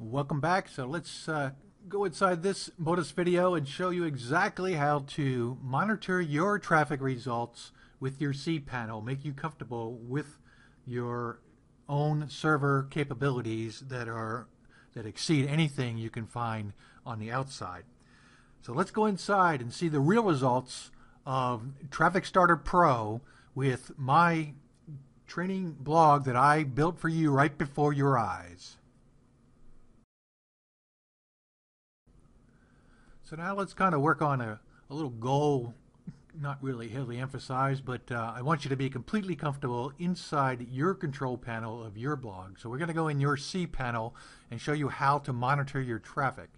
Welcome back. So let's go inside this bonus video and show you exactly how to monitor your traffic results with your cPanel, make you comfortable with your own server capabilities that exceed anything you can find on the outside. So let's go inside and see the real results of TrafficStarterPro with my training blog that I built for you right before your eyes. So now let's kind of work on a little goal, not really heavily emphasized, but I want you to be completely comfortable inside your control panel of your blog. So we're going to go in your cPanel and show you how to monitor your traffic.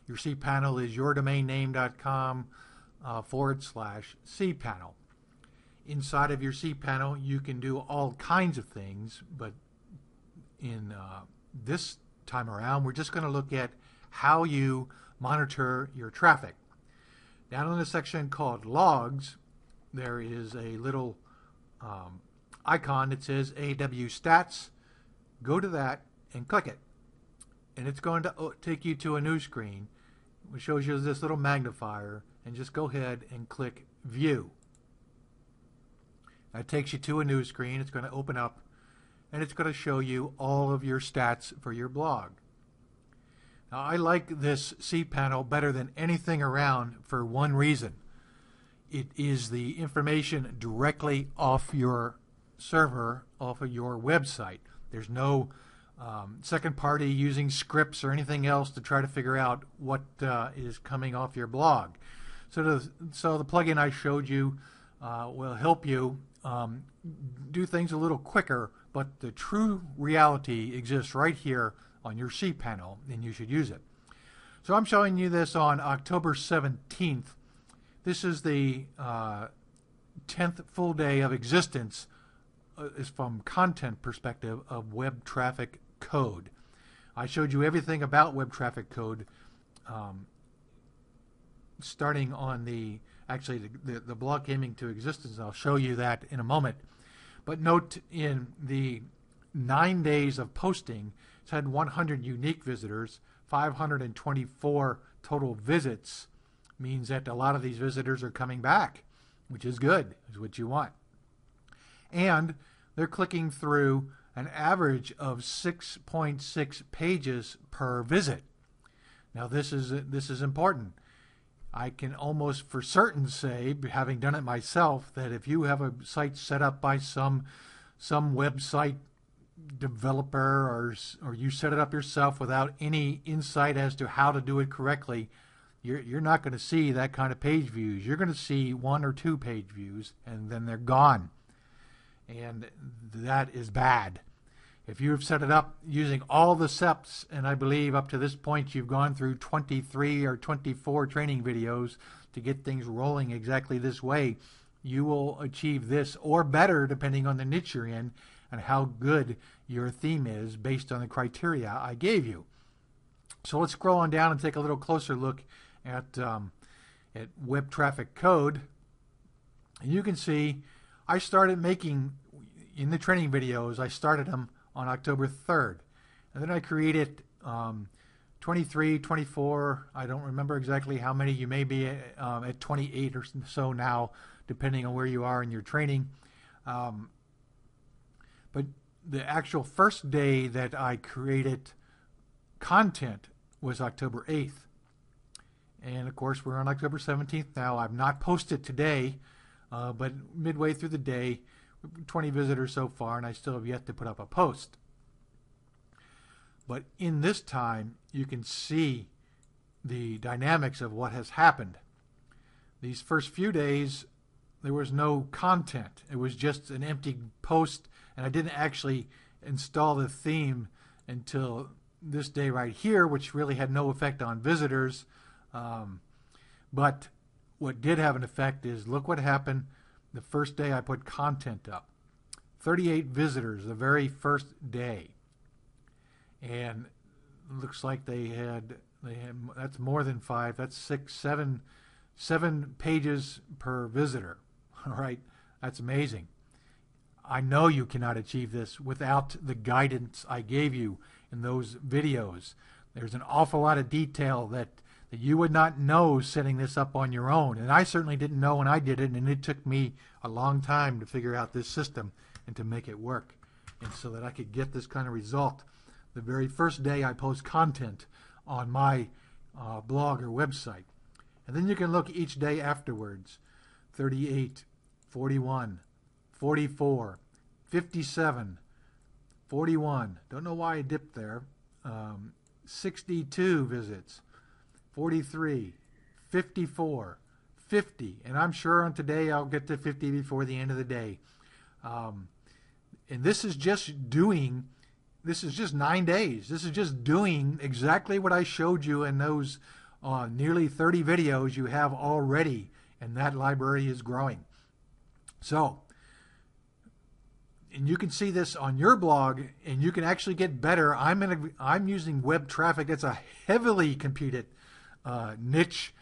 Your cPanel is yourdomainname.com /cPanel. Inside of your cPanel, you can do all kinds of things, but in this time around, we're just going to look at how you monitor your traffic. Down in the section called Logs, there is a little icon that says AW Stats. Go to that and click it. And it's going to take you to a new screen which shows you this little magnifier, and just go ahead and click View. That takes you to a new screen. It's going to open up and it's going to show you all of your stats for your blog. Now, I like this cPanel better than anything around for one reason. It is the information directly off your server, off of your website. There's no second party using scripts or anything else to try to figure out what is coming off your blog. So the plugin I showed you will help you do things a little quicker, but the true reality exists right here on your cPanel, and you should use it. So I'm showing you this on October 17th. This is the 10th full day of existence is from content perspective of web traffic code. I showed you everything about web traffic code starting on the blog came into existence. I'll show you that in a moment. But note, in the 9 days of posting, it's had 100 unique visitors, 524 total visits. Means that a lot of these visitors are coming back, which is good, is what you want. And they're clicking through an average of 6.6 pages per visit. Now this is important. I can almost for certain say, having done it myself, that if you have a site set up by some website developer or you set it up yourself without any insight as to how to do it correctly, you're not going to see that kind of page views. You're going to see 1 or 2 page views and then they're gone. And that is bad. If you've set it up using all the steps, and I believe up to this point you've gone through 23 or 24 training videos to get things rolling exactly this way, you will achieve this or better depending on the niche you're in and how good your theme is based on the criteria I gave you. So let's scroll on down and take a little closer look at web traffic code. And you can see I started making, in the training videos, I started them on October 3rd. And then I created 23, 24, I don't remember exactly how many. You may be at 28 or so now, depending on where you are in your training. But the actual first day that I created content was October 8th. And of course, we're on October 17th now. I've not posted today, but midway through the day, 20 visitors so far, and I still have yet to put up a post. But in this time, you can see the dynamics of what has happened. These first few days, there was no content. It was just an empty post, and I didn't actually install the theme until this day right here, which really had no effect on visitors. But what did have an effect is, look what happened the first day I put content up. 38 visitors the very first day. And it looks like they had that's more than 5, that's 6, 7 pages per visitor. All right, that's amazing. I know you cannot achieve this without the guidance I gave you in those videos. There's an awful lot of detail that you would not know setting this up on your own. And I certainly didn't know when I did it, and it took me a long time to figure out this system and to make it work, and so that I could get this kind of result the very first day I post content on my blog or website. And then you can look each day afterwards. 38, 41, 44, 57, 41. Don't know why I dipped there. 62 visits. 43, 54, 50, and I'm sure on today I'll get to 50 before the end of the day. And this is just 9 days. This is just doing exactly what I showed you in those nearly 30 videos you have already, and that library is growing. So, and you can see this on your blog, and you can actually get better. I'm using web traffic. It's a heavily computed niche,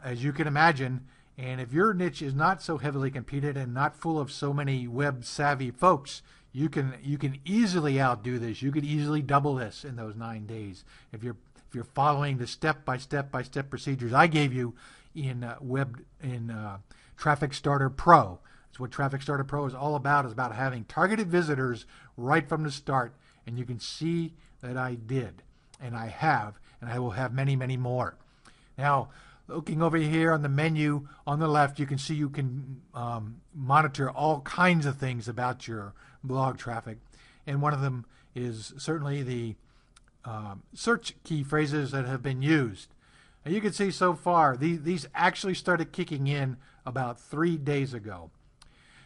as you can imagine, and if your niche is not so heavily competed and not full of so many web savvy folks, you can easily outdo this. You could easily double this in those 9 days if you're following the step by step procedures I gave you in TrafficStarterPro. It's what TrafficStarterPro is all about. Is about having targeted visitors right from the start, and you can see that I did, and I have, and I will have many, many more. Now, looking over here on the menu on the left, you can see you can monitor all kinds of things about your blog traffic. And one of them is certainly the search key phrases that have been used. And you can see so far, these actually started kicking in about 3 days ago.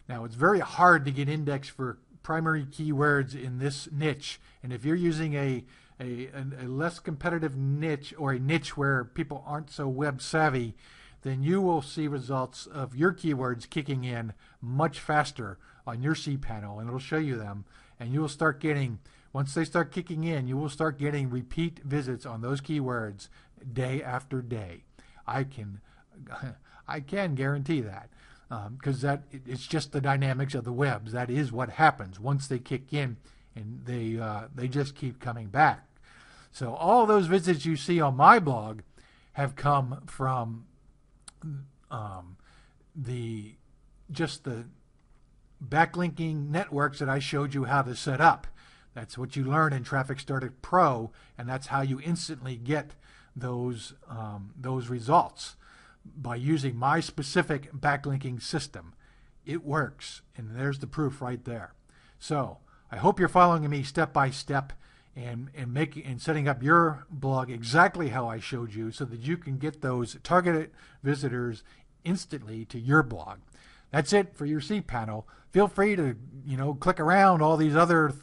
Now, it's very hard to get indexed for primary keywords in this niche. And if you're using a less competitive niche, or a niche where people aren't so web savvy, then you will see results of your keywords kicking in much faster on your cPanel, and it'll show you them, and you will start getting, once they start kicking in, you will start getting repeat visits on those keywords day after day. I can guarantee that, because it's just the dynamics of the webs. That is what happens once they kick in, and they just keep coming back. So all those visits you see on my blog have come from the backlinking networks that I showed you how to set up. That's what you learn in TrafficStarterPro, and that's how you instantly get those results, by using my specific backlinking system. It works, and there's the proof right there. So I hope you're following me step by step and setting up your blog exactly how I showed you, so that you can get those targeted visitors instantly to your blog. That's it for your cPanel. Feel free to click around all these other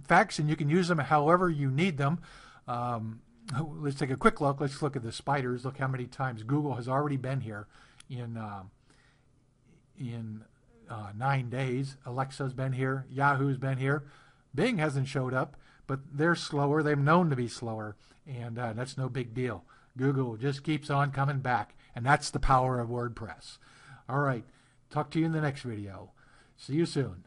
facts, and you can use them however you need them. Let's take a quick look. Let's look at the spiders. Look how many times Google has already been here in 9 days. Alexa's been here. Yahoo's been here. Bing hasn't showed up, but they're slower. They're known to be slower, and that's no big deal. Google just keeps on coming back, and that's the power of WordPress. All right. Talk to you in the next video. See you soon.